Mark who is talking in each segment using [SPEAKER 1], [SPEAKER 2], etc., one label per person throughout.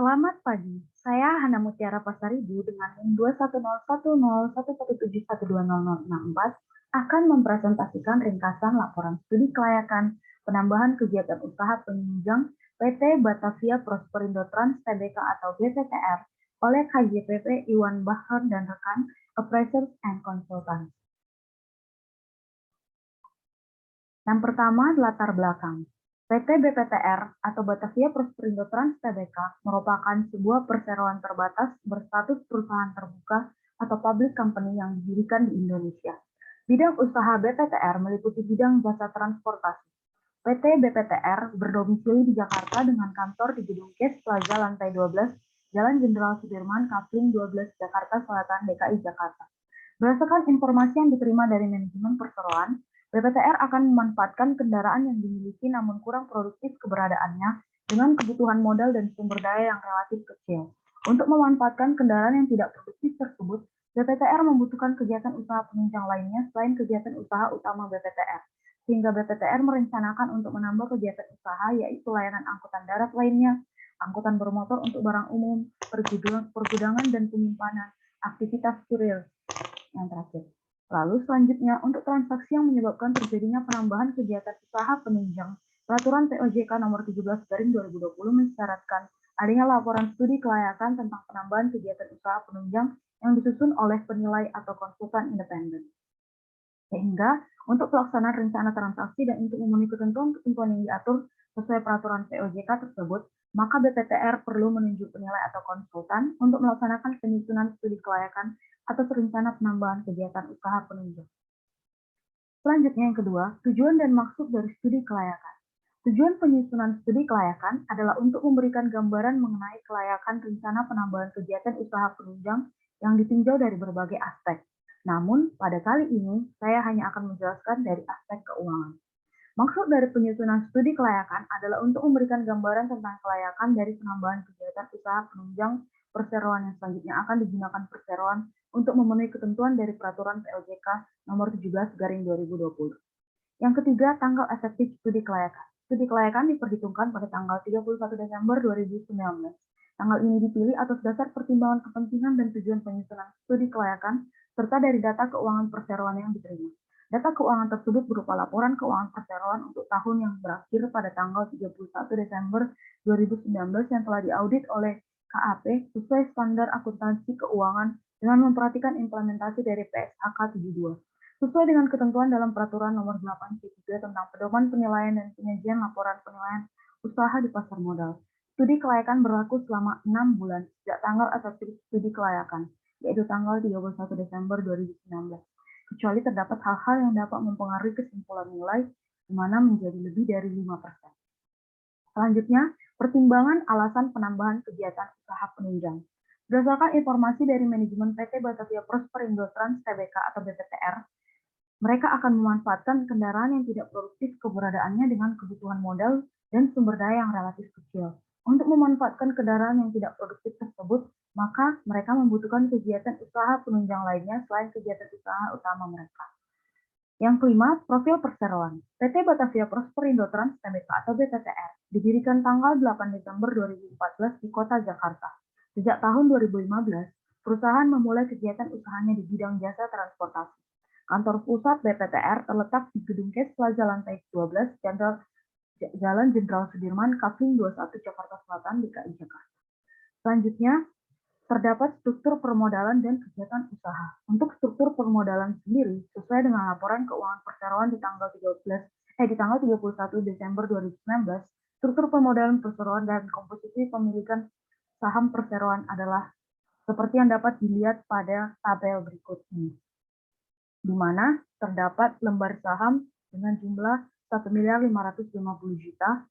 [SPEAKER 1] Selamat pagi, saya Hana Mutiara Pasaribu dengan NIM 210101171200064 akan mempresentasikan ringkasan laporan studi kelayakan penambahan kegiatan usaha penunjang PT Batavia Prosperindo Trans Tbk atau BPTR oleh KJPP Iwan Bahar dan rekan Appraisers and Consultants. Yang pertama, latar belakang. PT BPTR atau Batavia Prosperindo Trans Tbk merupakan sebuah perseroan terbatas berstatus perusahaan terbuka atau public company yang didirikan di Indonesia. Bidang usaha BPTR meliputi bidang jasa transportasi. PT BPTR berdomisili di Jakarta dengan kantor di Gedung Kes Plaza lantai 12, Jalan Jenderal Sudirman, Kafling 12, Jakarta Selatan, DKI Jakarta. Berdasarkan informasi yang diterima dari manajemen perseroan, BPTR akan memanfaatkan kendaraan yang dimiliki namun kurang produktif keberadaannya dengan kebutuhan modal dan sumber daya yang relatif kecil. Untuk memanfaatkan kendaraan yang tidak produktif tersebut, BPTR membutuhkan kegiatan usaha penunjang lainnya selain kegiatan usaha utama BPTR. Sehingga BPTR merencanakan untuk menambah kegiatan usaha yaitu layanan angkutan darat lainnya, angkutan bermotor untuk barang umum, pergudangan dan penyimpanan, aktivitas kurir. Yang terakhir. Lalu selanjutnya, untuk transaksi yang menyebabkan terjadinya penambahan kegiatan usaha penunjang, Peraturan POJK Nomor 17/2020 mensyaratkan adanya laporan studi kelayakan tentang penambahan kegiatan usaha penunjang yang disusun oleh penilai atau konsultan independen. Sehingga untuk pelaksanaan rencana transaksi dan untuk memenuhi ketentuan-ketentuan yang diatur sesuai peraturan POJK tersebut, maka BPTR perlu menunjuk penilai atau konsultan untuk melaksanakan penyusunan studi kelayakan atau rencana penambahan kegiatan usaha penunjang. Selanjutnya yang kedua, tujuan dan maksud dari studi kelayakan. Tujuan penyusunan studi kelayakan adalah untuk memberikan gambaran mengenai kelayakan rencana penambahan kegiatan usaha penunjang yang ditinjau dari berbagai aspek. Namun, pada kali ini, saya hanya akan menjelaskan dari aspek keuangan. Maksud dari penyusunan studi kelayakan adalah untuk memberikan gambaran tentang kelayakan dari penambahan kegiatan usaha penunjang perseroan yang selanjutnya akan digunakan perseroan untuk memenuhi ketentuan dari Peraturan POJK Nomor 17/2020. Yang ketiga, tanggal efektif studi kelayakan. Studi kelayakan diperhitungkan pada tanggal 31 Desember 2019. Tanggal ini dipilih atas dasar pertimbangan kepentingan dan tujuan penyusunan studi kelayakan serta dari data keuangan perseroan yang diterima. Data keuangan tersebut berupa laporan keuangan perseroan untuk tahun yang berakhir pada tanggal 31 Desember 2019 yang telah diaudit oleh KAP sesuai standar akuntansi keuangan dengan memperhatikan implementasi dari PSAK 72. Sesuai dengan ketentuan dalam Peraturan Nomor 8 C3 tentang pedoman penilaian dan penyajian laporan penilaian usaha di pasar modal. Studi kelayakan berlaku selama 6 bulan sejak tanggal efektif studi kelayakan, yaitu tanggal 31 Desember 2019. Kecuali terdapat hal-hal yang dapat mempengaruhi kesimpulan nilai, di mana menjadi lebih dari 5%. Selanjutnya, pertimbangan alasan penambahan kegiatan usaha penunjang. Berdasarkan informasi dari manajemen PT Batavia Prosperindo Trans Tbk atau BPTR, mereka akan memanfaatkan kendaraan yang tidak produktif keberadaannya dengan kebutuhan modal dan sumber daya yang relatif kecil. Untuk memanfaatkan kendaraan yang tidak produktif tersebut, maka mereka membutuhkan kegiatan usaha penunjang lainnya selain kegiatan usaha utama mereka. Yang kelima, profil perseroan. PT Batavia Prosperindo Trans Tbk atau BPTR didirikan tanggal 8 Desember 2014 di Kota Jakarta. Sejak tahun 2015, perusahaan memulai kegiatan usahanya di bidang jasa transportasi. Kantor pusat BPTR terletak di Gedung Kes Plaza lantai 12, Jalan Jenderal Sudirman, Kafling 21, Jakarta Selatan, DKI Jakarta. Selanjutnya, terdapat struktur permodalan dan kegiatan usaha. Untuk struktur permodalan sendiri, sesuai dengan laporan keuangan perseroan di tanggal 31 Desember 2019, struktur permodalan perseroan dan komposisi pemilikan saham perseroan adalah seperti yang dapat dilihat pada tabel berikut ini, di mana terdapat lembar saham dengan jumlah 1.550.000.000.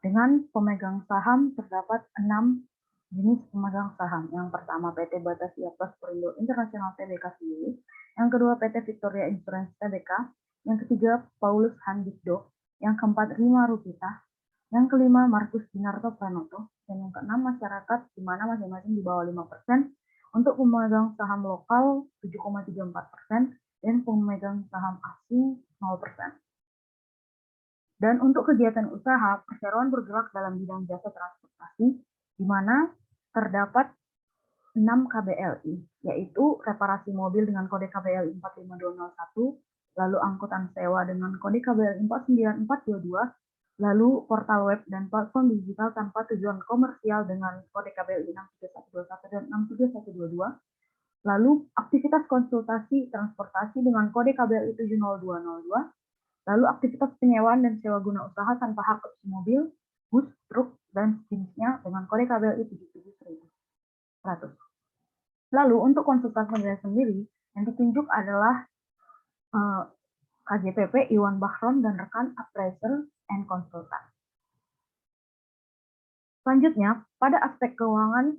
[SPEAKER 1] Dengan pemegang saham terdapat 6 jenis pemegang saham. Yang pertama PT Batavia Prosperindo International Tbk sendiri, yang kedua PT Victoria Insurance Tbk, yang ketiga Paulus Handikdo, yang keempat Rima Rupita, yang kelima Markus Dinarto Pranoto, dan yang keenam masyarakat di mana masing-masing di bawah 5%, untuk pemegang saham lokal 7,34%, dan pemegang saham asing 0%. Dan untuk kegiatan usaha, perseroan bergerak dalam bidang jasa transportasi, di mana terdapat 6 KBLI, yaitu reparasi mobil dengan kode KBLI 45201, lalu angkutan sewa dengan kode KBLI 49422, lalu portal web dan platform digital tanpa tujuan komersial dengan kode KBLI 63121 dan 63122, lalu aktivitas konsultasi transportasi dengan kode KBLI 70202, lalu aktivitas penyewaan dan sewa guna usaha tanpa hak opsi mobil, bus, truk, dan sejenisnya dengan kode KBLI 77100. Lalu untuk konsultan penilaian sendiri, yang ditunjuk adalah KJPP Iwan Bahron dan rekan appraiser and konsultan. Selanjutnya, pada aspek keuangan,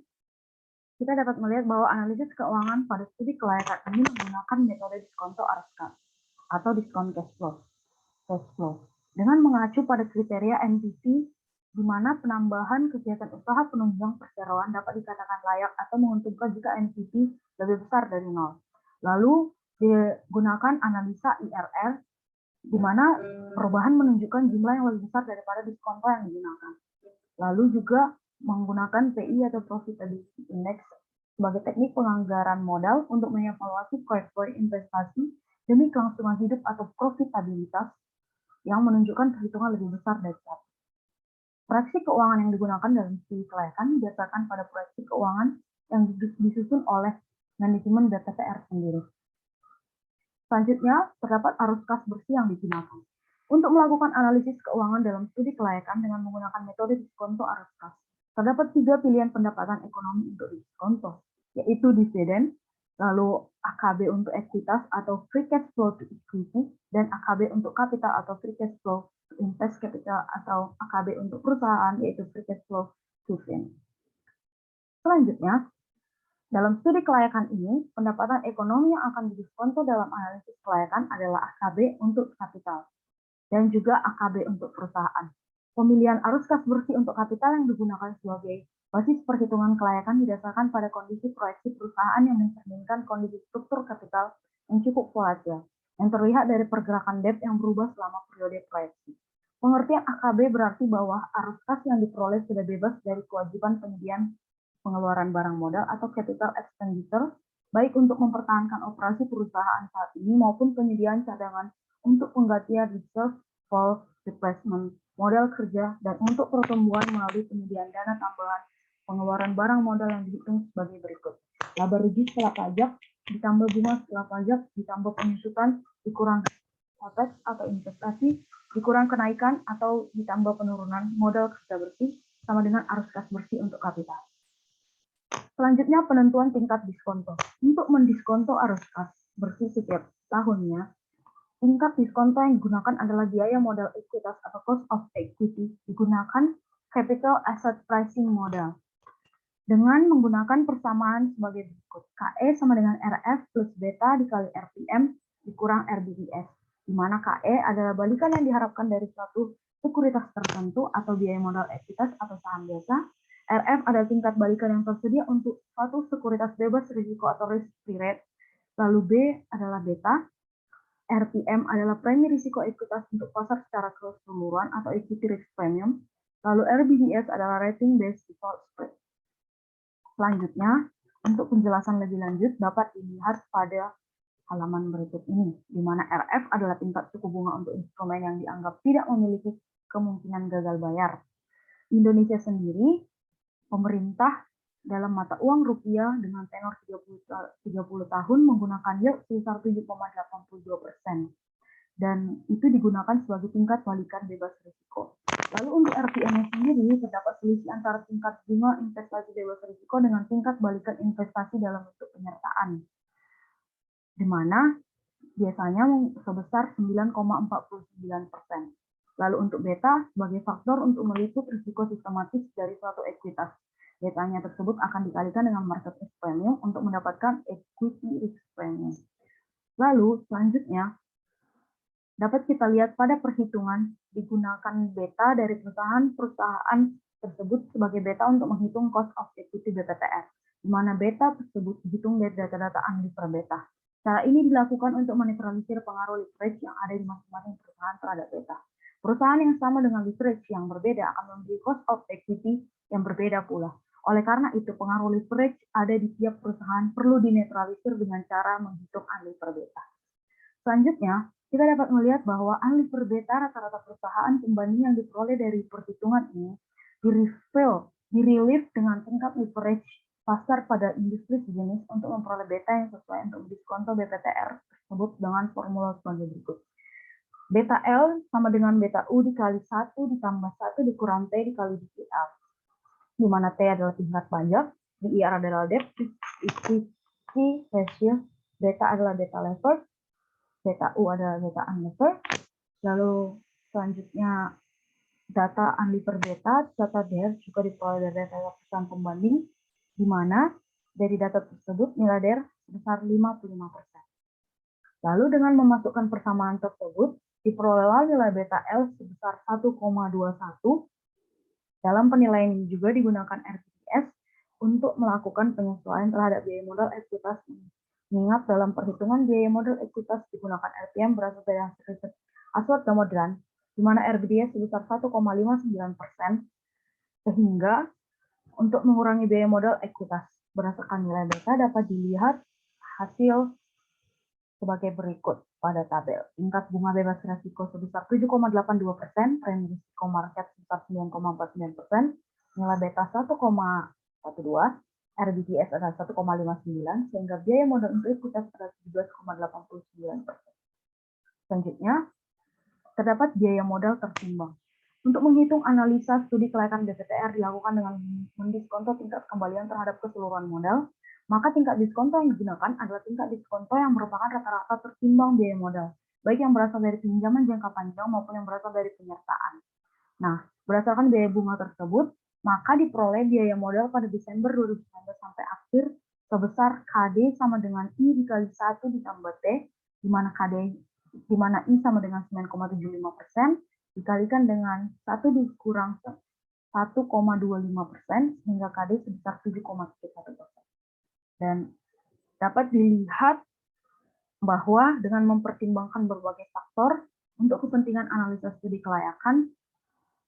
[SPEAKER 1] kita dapat melihat bahwa analisis keuangan pada studi kelayakan ini menggunakan metode diskonto arus atau diskon cash flow dengan mengacu pada kriteria NPV di mana penambahan kegiatan usaha penunjang perseroan dapat dikatakan layak atau menguntungkan jika NPV lebih besar dari 0. Lalu digunakan analisa IRR di mana perubahan menunjukkan jumlah yang lebih besar daripada diskonto yang digunakan. Lalu juga menggunakan PI atau Profitability Index sebagai teknik penganggaran modal untuk mengevaluasi proyek-proyek investasi demi kelangsungan hidup atau profitabilitas yang menunjukkan perhitungan lebih besar dari satu. Proyeksi keuangan yang digunakan dalam studi kelayakan didasarkan pada proyeksi keuangan yang disusun oleh manajemen BPTR sendiri. Selanjutnya, terdapat arus kas bersih yang digunakan. Untuk melakukan analisis keuangan dalam studi kelayakan dengan menggunakan metode diskonto arus kas, terdapat 3 pilihan pendapatan ekonomi untuk diskonto, yaitu dividen, lalu AKB untuk ekuitas atau free cash flow to equity, dan AKB untuk kapital atau free cash flow to invest capital, atau AKB untuk perusahaan yaitu free cash flow to fin. Selanjutnya, dalam studi kelayakan ini, pendapatan ekonomi yang akan didiskonto dalam analisis kelayakan adalah AKB untuk kapital dan juga AKB untuk perusahaan. Pemilihan arus kas bersih untuk kapital yang digunakan sebagai basis perhitungan kelayakan didasarkan pada kondisi proyeksi perusahaan yang mencerminkan kondisi struktur kapital yang cukup volatil, yang terlihat dari pergerakan debt yang berubah selama periode proyeksi. Pengertian AKB berarti bahwa arus kas yang diperoleh sudah bebas dari kewajiban penyediaan pengeluaran barang modal atau capital expenditure, baik untuk mempertahankan operasi perusahaan saat ini maupun penyediaan cadangan untuk penggantian reserve for replacement, modal kerja, dan untuk pertumbuhan melalui penyediaan dana tambahan pengeluaran barang modal yang dihitung sebagai berikut. Laba rugi setelah pajak, ditambah bunga setelah pajak, ditambah penyusutan, dikurang capex atau investasi, dikurang kenaikan atau ditambah penurunan modal kerja bersih, sama dengan arus kas bersih untuk kapital. Selanjutnya, penentuan tingkat diskonto. Untuk mendiskonto arus kas bersih setiap tahunnya, tingkat diskonto yang digunakan adalah biaya modal ekuitas atau cost of equity digunakan capital asset pricing model dengan menggunakan persamaan sebagai berikut. KE sama dengan RF plus beta dikali RPM dikurang RBIS, di mana KE adalah balikan yang diharapkan dari suatu sekuritas tertentu atau biaya modal ekuitas atau saham biasa. RF adalah tingkat balikan yang tersedia untuk suatu sekuritas bebas risiko atau risk free rate. Lalu B adalah beta. RPM adalah premi risiko ekuitas untuk pasar secara keseluruhan atau equity risk premium. Lalu RBDS adalah rating based default spread. Selanjutnya, untuk penjelasan lebih lanjut dapat dilihat pada halaman berikut ini, di mana RF adalah tingkat suku bunga untuk instrumen yang dianggap tidak memiliki kemungkinan gagal bayar. Indonesia sendiri, pemerintah dalam mata uang rupiah dengan tenor 30 tahun menggunakan yield sebesar 7,82%. Dan itu digunakan sebagai tingkat balikan bebas risiko. Lalu untuk RPM sendiri, terdapat selisih antara tingkat bunga investasi bebas risiko dengan tingkat balikan investasi dalam bentuk penyertaan, di mana biasanya sebesar 9,49%. Lalu untuk beta sebagai faktor untuk meliput risiko sistematis dari suatu ekuitas. Betanya tersebut akan dikalikan dengan market risk premium untuk mendapatkan equity risk premium. Lalu selanjutnya dapat kita lihat pada perhitungan digunakan beta dari perusahaan tersebut sebagai beta untuk menghitung cost of equity BPTR, di mana beta tersebut dihitung dari data-data unlevered beta. Cara ini dilakukan untuk menetralisir pengaruh leverage yang ada di masing-masing perusahaan terhadap beta. Perusahaan yang sama dengan leverage yang berbeda akan memiliki cost of equity yang berbeda pula. Oleh karena itu, pengaruh leverage ada di tiap perusahaan perlu dinetralisir dengan cara menghitung unlevered beta. Selanjutnya, kita dapat melihat bahwa unlevered beta rata-rata perusahaan pembanding yang diperoleh dari perhitungan ini di-relieve dengan tingkat leverage pasar pada industri sejenis untuk memperoleh beta yang sesuai untuk diskonto BPTR tersebut dengan formula sebagai berikut. Beta L sama dengan beta U dikali 1 ditambah 1 dikurang T dikali DCL, di mana T adalah tingkat pajak, DIR adalah debt equity ratio, beta adalah beta levered, beta U adalah beta unlevered. Lalu selanjutnya data unlevered beta, data DER juga diperoleh dari data perusahaan pembanding, di mana dari data tersebut nilai DER sebesar 55%. Lalu dengan memasukkan persamaan tersebut, diperolehlah nilai beta L sebesar 1,21. Dalam penilaian ini juga digunakan RPS untuk melakukan penyesuaian terhadap biaya modal ekuitas. Mengingat dalam perhitungan biaya modal ekuitas digunakan RPM berasal dari hasil riset Ashworth dan Modran, di mana RBDS sebesar 1,59%, sehingga untuk mengurangi biaya modal ekuitas berdasarkan nilai beta dapat dilihat hasil sebagai berikut pada tabel. Tingkat bunga bebas risiko sebesar 7,82%, premi risiko market sebesar 9,49%, nilai beta 1,12, RBDS adalah 1,59, sehingga biaya modal untuk ekuitas adalah 17,89%. Selanjutnya, terdapat biaya modal tertimbang. Untuk menghitung analisa studi kelayakan BPTR dilakukan dengan mendiskonto tingkat kembalian terhadap keseluruhan modal, maka tingkat diskonto yang digunakan adalah tingkat diskonto yang merupakan rata-rata tertimbang biaya modal, baik yang berasal dari pinjaman jangka panjang maupun yang berasal dari penyertaan. Nah, berdasarkan biaya bunga tersebut, maka diperoleh biaya modal pada Desember 2019 sampai akhir sebesar KD sama dengan I dikali 1 ditambah T, di mana I sama dengan 9,75%, dikalikan dengan 1 dikurang 1,25%, sehingga KD sebesar 7,31%. Dan dapat dilihat bahwa dengan mempertimbangkan berbagai faktor untuk kepentingan analisa studi kelayakan,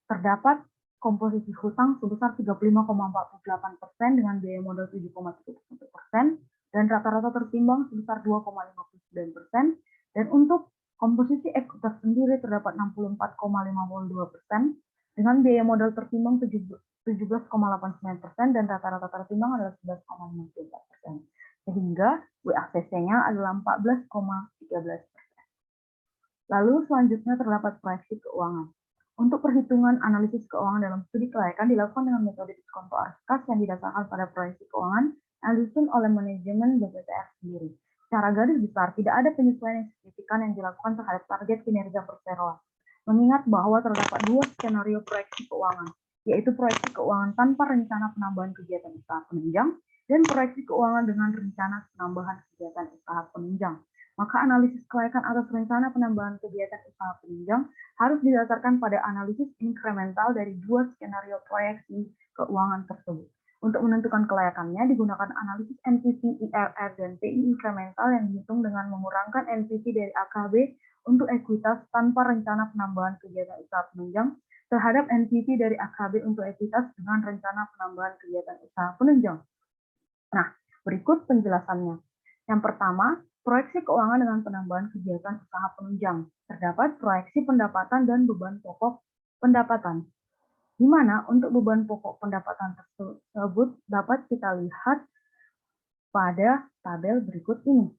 [SPEAKER 1] terdapat komposisi hutang sebesar 35,48% dengan biaya modal 7,31% dan rata-rata tertimbang sebesar 2,59%, dan untuk komposisi ekuitas sendiri terdapat 64,52% dengan biaya modal tertimbang 17,89% dan rata-rata tertimbang adalah 11,54%. Sehingga WACC-nya adalah 14,13%. Lalu selanjutnya terdapat proyeksi keuangan. Untuk perhitungan analisis keuangan dalam studi kelayakan dilakukan dengan metode diskonto Arkas yang didasarkan pada proyeksi keuangan yang disusun oleh manajemen BPTR sendiri. Secara garis besar, tidak ada penyesuaian yang signifikan yang dilakukan terhadap target kinerja perseroan. Mengingat bahwa terdapat dua skenario proyeksi keuangan, yaitu proyeksi keuangan tanpa rencana penambahan kegiatan usaha penunjang dan proyeksi keuangan dengan rencana penambahan kegiatan usaha penunjang. Maka analisis kelayakan atas rencana penambahan kegiatan usaha penunjang harus didasarkan pada analisis inkremental dari dua skenario proyeksi keuangan tersebut. Untuk menentukan kelayakannya digunakan analisis NPV, IRR, dan TI inkremental yang dihitung dengan mengurangkan NPV dari AKB untuk ekuitas tanpa rencana penambahan kegiatan usaha penunjang terhadap NPV dari AKB untuk ekuitas dengan rencana penambahan kegiatan usaha penunjang. Nah, berikut penjelasannya. Yang pertama, proyeksi keuangan dengan penambahan kegiatan usaha penunjang. Terdapat proyeksi pendapatan dan beban pokok pendapatan, di mana untuk beban pokok pendapatan tersebut dapat kita lihat pada tabel berikut ini.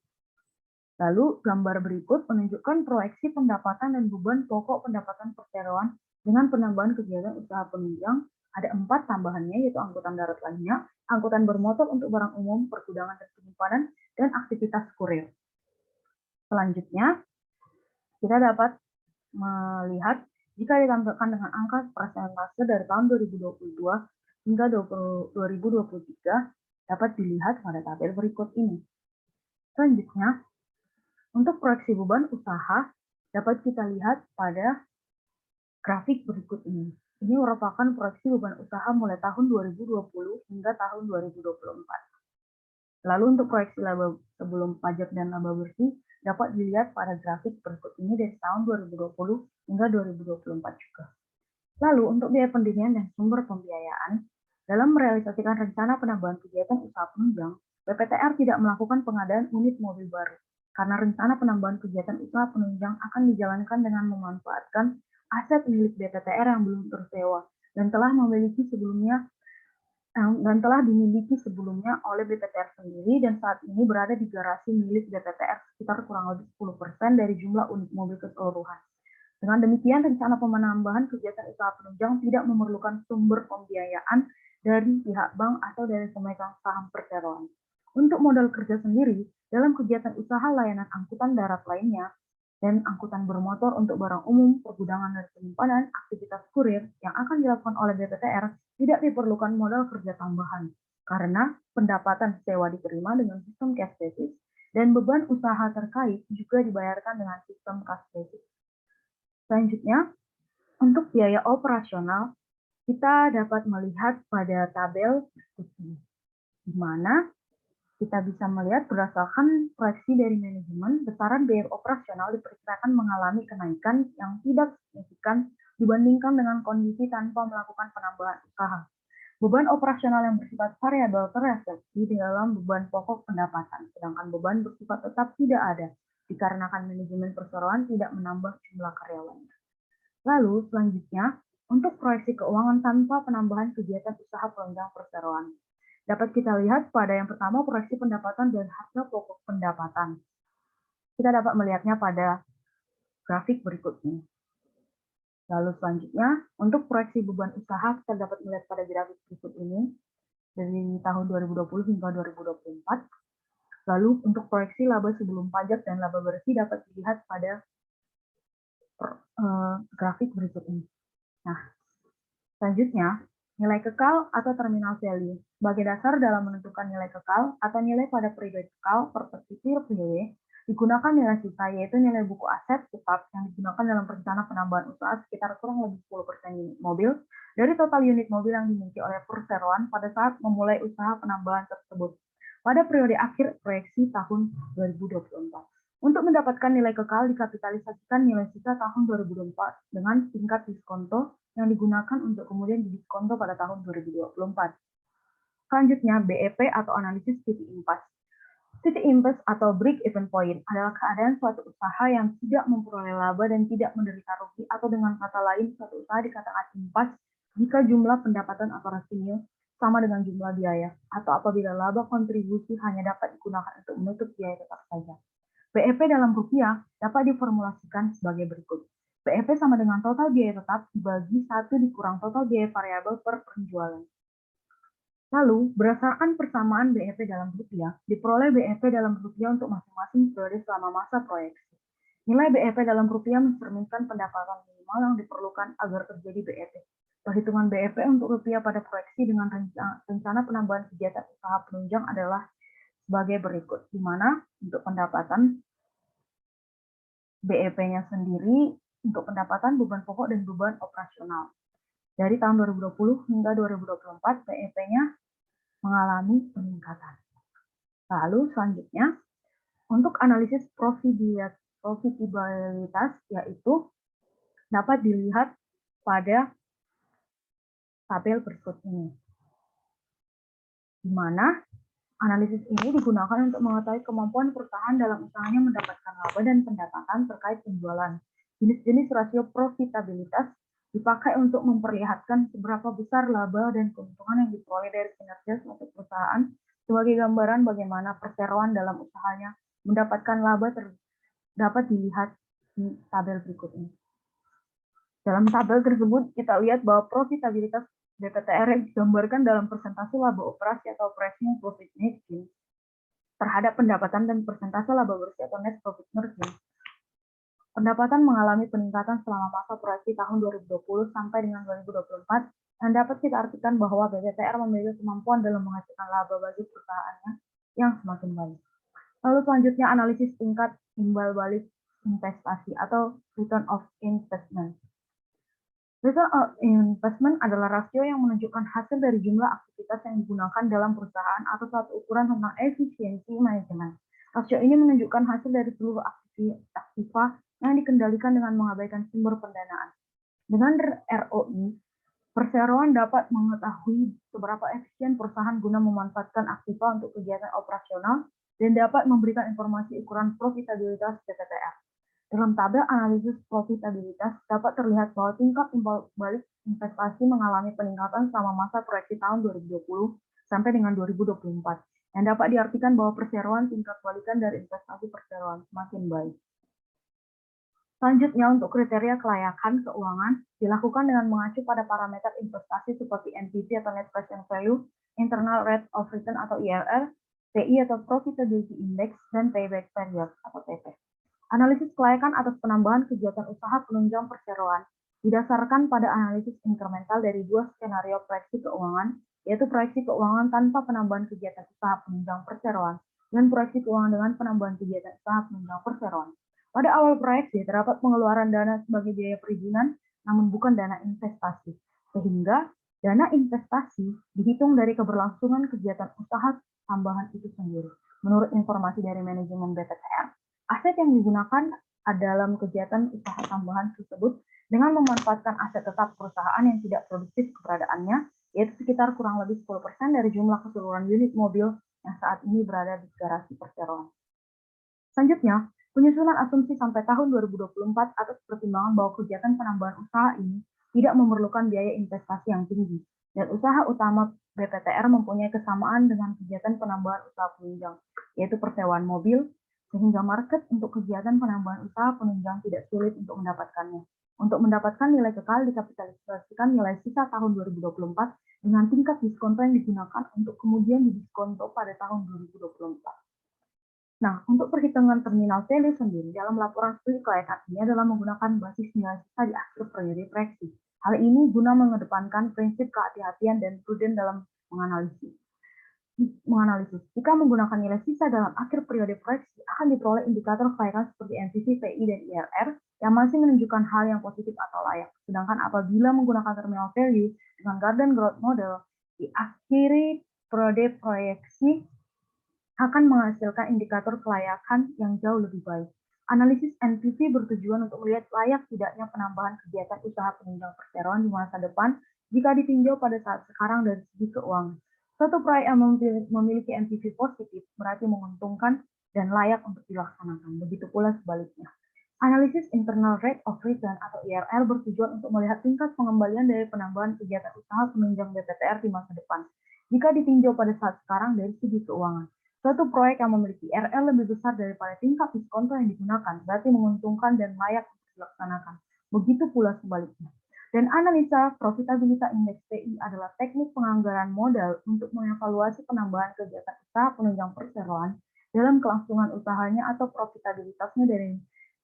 [SPEAKER 1] Lalu, gambar berikut menunjukkan proyeksi pendapatan dan beban pokok pendapatan perseroan dengan penambahan kegiatan usaha penunjang. Ada 4 tambahannya, yaitu angkutan darat lainnya, angkutan bermotor untuk barang umum, pergudangan dan penyimpanan, dan aktivitas kurir. Selanjutnya, kita dapat melihat jika ditampilkan dengan angka persentase dari tahun 2022 hingga 2023, dapat dilihat pada tabel berikut ini. Selanjutnya, untuk proyeksi beban usaha dapat kita lihat pada grafik berikut ini. Ini merupakan proyeksi beban usaha mulai tahun 2020 hingga tahun 2024. Lalu untuk proyeksi laba sebelum pajak dan laba bersih dapat dilihat pada grafik berikut ini dari tahun 2020 hingga 2024 juga. Lalu untuk biaya pendirian dan sumber pembiayaan Dalam merealisasikan rencana penambahan kegiatan usaha penunjang, BPTR tidak melakukan pengadaan unit mobil baru, karena rencana penambahan kegiatan usaha penunjang akan dijalankan dengan memanfaatkan aset milik BPTR yang belum tersewa dan telah dimiliki sebelumnya oleh BPTR sendiri dan saat ini berada di garasi milik BPTR sekitar kurang lebih 10% dari jumlah unit mobil keseluruhan. Dengan demikian, rencana penambahan kegiatan usaha penunjang tidak memerlukan sumber pembiayaan dari pihak bank atau dari pemegang saham perseroan. Untuk modal kerja sendiri, dalam kegiatan usaha layanan angkutan darat lainnya, dan angkutan bermotor untuk barang umum, pergudangan dan penyimpanan, aktivitas kurir yang akan dilakukan oleh BPTR tidak diperlukan modal kerja tambahan, karena pendapatan sewa diterima dengan sistem cash basis dan beban usaha terkait juga dibayarkan dengan sistem cash basis. Selanjutnya, untuk biaya operasional, kita dapat melihat pada tabel berikut ini, di mana kita bisa melihat berdasarkan proyeksi dari manajemen, besaran biaya operasional diperkirakan mengalami kenaikan yang tidak signifikan dibandingkan dengan kondisi tanpa melakukan penambahan usaha. Beban operasional yang bersifat variabel terrefleksi di dalam beban pokok pendapatan, sedangkan beban bersifat tetap tidak ada, dikarenakan manajemen perseroan tidak menambah jumlah karyawannya. Lalu, selanjutnya, untuk proyeksi keuangan tanpa penambahan kegiatan usaha penunjang perseroan. Dapat kita lihat pada yang pertama proyeksi pendapatan dan harga pokok pendapatan. Kita dapat melihatnya pada grafik berikut ini. Lalu selanjutnya, untuk proyeksi beban usaha kita dapat melihat pada grafik berikut ini dari tahun 2020 hingga 2024. Lalu untuk proyeksi laba sebelum pajak dan laba bersih dapat dilihat pada grafik berikut ini. Nah, selanjutnya, nilai kekal atau terminal value. Sebagai dasar dalam menentukan nilai kekal atau nilai pada periode kekal per periode, digunakan nilai sisa, yaitu nilai buku aset tetap yang digunakan dalam rencana penambahan usaha sekitar kurang lebih 10% unit mobil dari total unit mobil yang dimiliki oleh perseroan pada saat memulai usaha penambahan tersebut pada periode akhir proyeksi tahun 2024. Untuk mendapatkan nilai kekal, dikapitalisasikan nilai sisa tahun 2024 dengan tingkat diskonto yang digunakan untuk kemudian didiskonto pada tahun 2024. Selanjutnya, BEP atau analisis titik impas. Titik impas atau break even point adalah keadaan suatu usaha yang tidak memperoleh laba dan tidak menderita rugi, atau dengan kata lain, suatu usaha dikatakan impas jika jumlah pendapatan atau revenue sama dengan jumlah biaya, atau apabila laba kontribusi hanya dapat digunakan untuk menutup biaya tetap saja. BEP dalam rupiah dapat diformulasikan sebagai berikut. BEP sama dengan total biaya tetap dibagi 1 dikurang total biaya variabel per penjualan. Lalu, berdasarkan persamaan BEP dalam rupiah, diperoleh BEP dalam rupiah untuk masing-masing periode selama masa proyeksi. Nilai BEP dalam rupiah mencerminkan pendapatan minimal yang diperlukan agar terjadi BEP. Perhitungan BEP untuk rupiah pada proyeksi dengan rencana penambahan kegiatan usaha penunjang adalah sebagai berikut, di mana untuk pendapatan BEP-nya sendiri untuk pendapatan, beban pokok, dan beban operasional. Dari tahun 2020 hingga 2024, BEP-nya mengalami peningkatan. Lalu selanjutnya, untuk analisis profitabilitas, yaitu dapat dilihat pada tabel berikut ini, di mana analisis ini digunakan untuk mengetahui kemampuan perusahaan dalam usahanya mendapatkan laba dan pendapatan terkait penjualan. Jenis-jenis rasio profitabilitas dipakai untuk memperlihatkan seberapa besar laba dan keuntungan yang diperoleh dari kinerja suatu perusahaan sebagai gambaran bagaimana perseroan dalam usahanya mendapatkan laba dapat dilihat di tabel berikut ini. Dalam tabel tersebut, kita lihat bahwa profitabilitas BPTR yang digambarkan dalam persentase laba operasi atau operating profit margin terhadap pendapatan dan persentase laba bersih atau net profit margin. Pendapatan mengalami peningkatan selama masa proyeksi tahun 2020 sampai dengan 2024, dan dapat kita artikan bahwa BPTR memiliki kemampuan dalam menghasilkan laba bagi perusahaannya yang semakin baik. Lalu selanjutnya analisis tingkat imbal balik investasi atau return of investment. Return on investment adalah rasio yang menunjukkan hasil dari jumlah aktivitas yang digunakan dalam perusahaan atau suatu ukuran tentang efisiensi manajemen. Rasio ini menunjukkan hasil dari seluruh aktiva yang dikendalikan dengan mengabaikan sumber pendanaan. Dengan ROI, Perseroan dapat mengetahui seberapa efisien perusahaan guna memanfaatkan aktiva untuk kegiatan operasional dan dapat memberikan informasi ukuran profitabilitas BPTR. Dalam tabel analisis profitabilitas dapat terlihat bahwa tingkat timbal balik investasi mengalami peningkatan selama masa proyeksi tahun 2020 sampai dengan 2024, yang dapat diartikan bahwa perseroan tingkat balikan dari investasi perseroan semakin baik. Selanjutnya, untuk kriteria kelayakan keuangan dilakukan dengan mengacu pada parameter investasi seperti NPV atau Net Present Value, Internal Rate of Return atau IRR, PI atau Profitability Index, dan Payback Period atau PP. Analisis kelayakan atas penambahan kegiatan usaha penunjang perseroan didasarkan pada analisis inkremental dari dua skenario proyeksi keuangan, yaitu proyeksi keuangan tanpa penambahan kegiatan usaha penunjang perseroan dan proyeksi keuangan dengan penambahan kegiatan usaha penunjang perseroan. Pada awal proyeksi terdapat pengeluaran dana sebagai biaya perizinan, namun bukan dana investasi, sehingga dana investasi dihitung dari keberlangsungan kegiatan usaha tambahan itu sendiri. Menurut informasi dari manajemen BPTR, aset yang digunakan dalam kegiatan usaha tambahan tersebut dengan memanfaatkan aset tetap perusahaan yang tidak produktif keberadaannya, yaitu sekitar kurang lebih 10% dari jumlah keseluruhan unit mobil yang saat ini berada di garasi perseroan. Selanjutnya, penyusunan asumsi sampai tahun 2024 atas pertimbangan bahwa kegiatan penambahan usaha ini tidak memerlukan biaya investasi yang tinggi, dan usaha utama BPTR mempunyai kesamaan dengan kegiatan penambahan usaha penunjang, yaitu persewaan mobil, sehingga market untuk kegiatan penambahan usaha penunjang tidak sulit untuk mendapatkannya. Untuk mendapatkan nilai kekal dikapitalisasikan nilai sisa tahun 2024 dengan tingkat diskonto yang digunakan untuk kemudian didiskonto pada tahun 2024. Nah, untuk perhitungan terminal value sendiri dalam laporan studi kelayakan ini adalah menggunakan basis nilai sisa di akhir periode proyeksi. Hal ini guna mengedepankan prinsip kehati-hatian dan prudent dalam menganalisis. Jika menggunakan nilai sisa dalam akhir periode proyeksi, akan diperoleh indikator kelayakan seperti NPV, PI, dan IRR yang masih menunjukkan hal yang positif atau layak. Sedangkan apabila menggunakan terminal value dengan Garden Growth Model di akhir periode proyeksi, akan menghasilkan indikator kelayakan yang jauh lebih baik. Analisis NPV bertujuan untuk melihat layak tidaknya penambahan kegiatan usaha penunjang perseroan di masa depan jika ditinjau pada saat sekarang dari segi keuangan. Suatu proyek yang memiliki NPV positif berarti menguntungkan dan layak untuk dilaksanakan. Begitu pula sebaliknya. Analisis Internal Rate of Return atau IRR bertujuan untuk melihat tingkat pengembalian dari penambahan kegiatan usaha penunjang BPTR di masa depan jika ditinjau pada saat sekarang dari segi keuangan. Suatu proyek yang memiliki IRR lebih besar daripada tingkat diskonto yang digunakan berarti menguntungkan dan layak untuk dilaksanakan. Begitu pula sebaliknya. Dan analisa profitabilitas indeks PI adalah teknik penganggaran modal untuk mengevaluasi penambahan kegiatan usaha penunjang perseroan dalam kelangsungan usahanya atau profitabilitasnya dari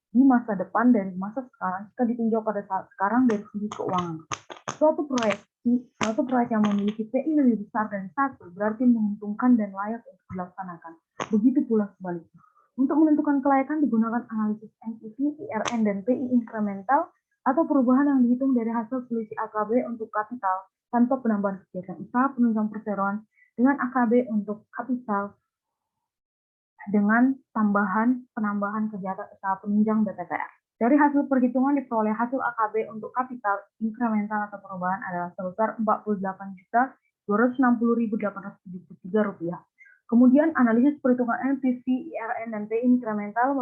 [SPEAKER 1] di masa depan dari masa sekarang jika ditinjau pada saat sekarang dari segi keuangan. Suatu proyek yang memiliki PI lebih besar dari 1 berarti menguntungkan dan layak untuk dilaksanakan. Begitu pula sebaliknya. Untuk menentukan kelayakan digunakan analisis NPV, IRN, dan PI inkremental atau perubahan yang dihitung dari hasil selisih AKB untuk kapital tanpa penambahan kegiatan usaha penunjang perseroan dengan AKB untuk kapital dengan penambahan kegiatan usaha penunjang BPTR. Dari hasil perhitungan diperoleh hasil AKB untuk kapital inkremental atau perubahan adalah sebesar Rp48.260.873. Kemudian analisis perhitungan NPV, IRN, dan PI inkremental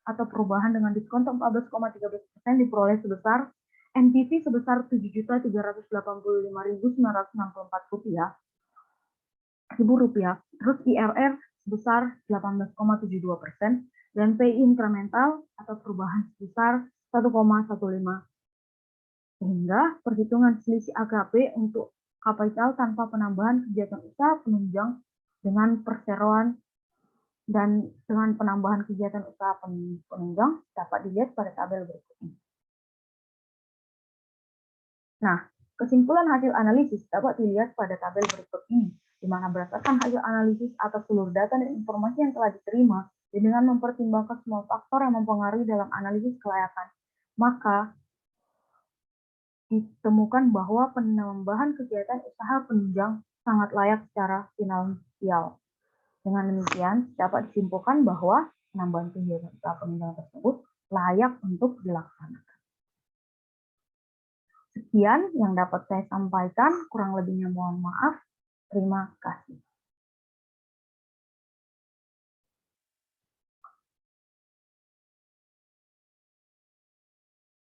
[SPEAKER 1] atau perubahan dengan diskonto 14,13% diperoleh sebesar NPV sebesar Rp7.385.964, terus IRR sebesar 18,72%, dan PI inkremental atau perubahan sebesar 1,15. Sehingga perhitungan selisih AKB untuk kapital tanpa penambahan kegiatan usaha penunjang dengan perseroan dan dengan penambahan kegiatan usaha penunjang dapat dilihat pada tabel berikut ini. Nah, kesimpulan hasil analisis dapat dilihat pada tabel berikut ini, di mana berdasarkan hasil analisis atas seluruh data dan informasi yang telah diterima, dan dengan mempertimbangkan semua faktor yang mempengaruhi dalam analisis kelayakan, maka ditemukan bahwa penambahan kegiatan usaha penunjang sangat layak secara finansial. Dengan demikian, dapat disimpulkan bahwa penambahan kegiatan usaha penunjang tersebut layak untuk dilaksanakan. Sekian yang dapat saya sampaikan, kurang lebihnya mohon maaf. Terima kasih.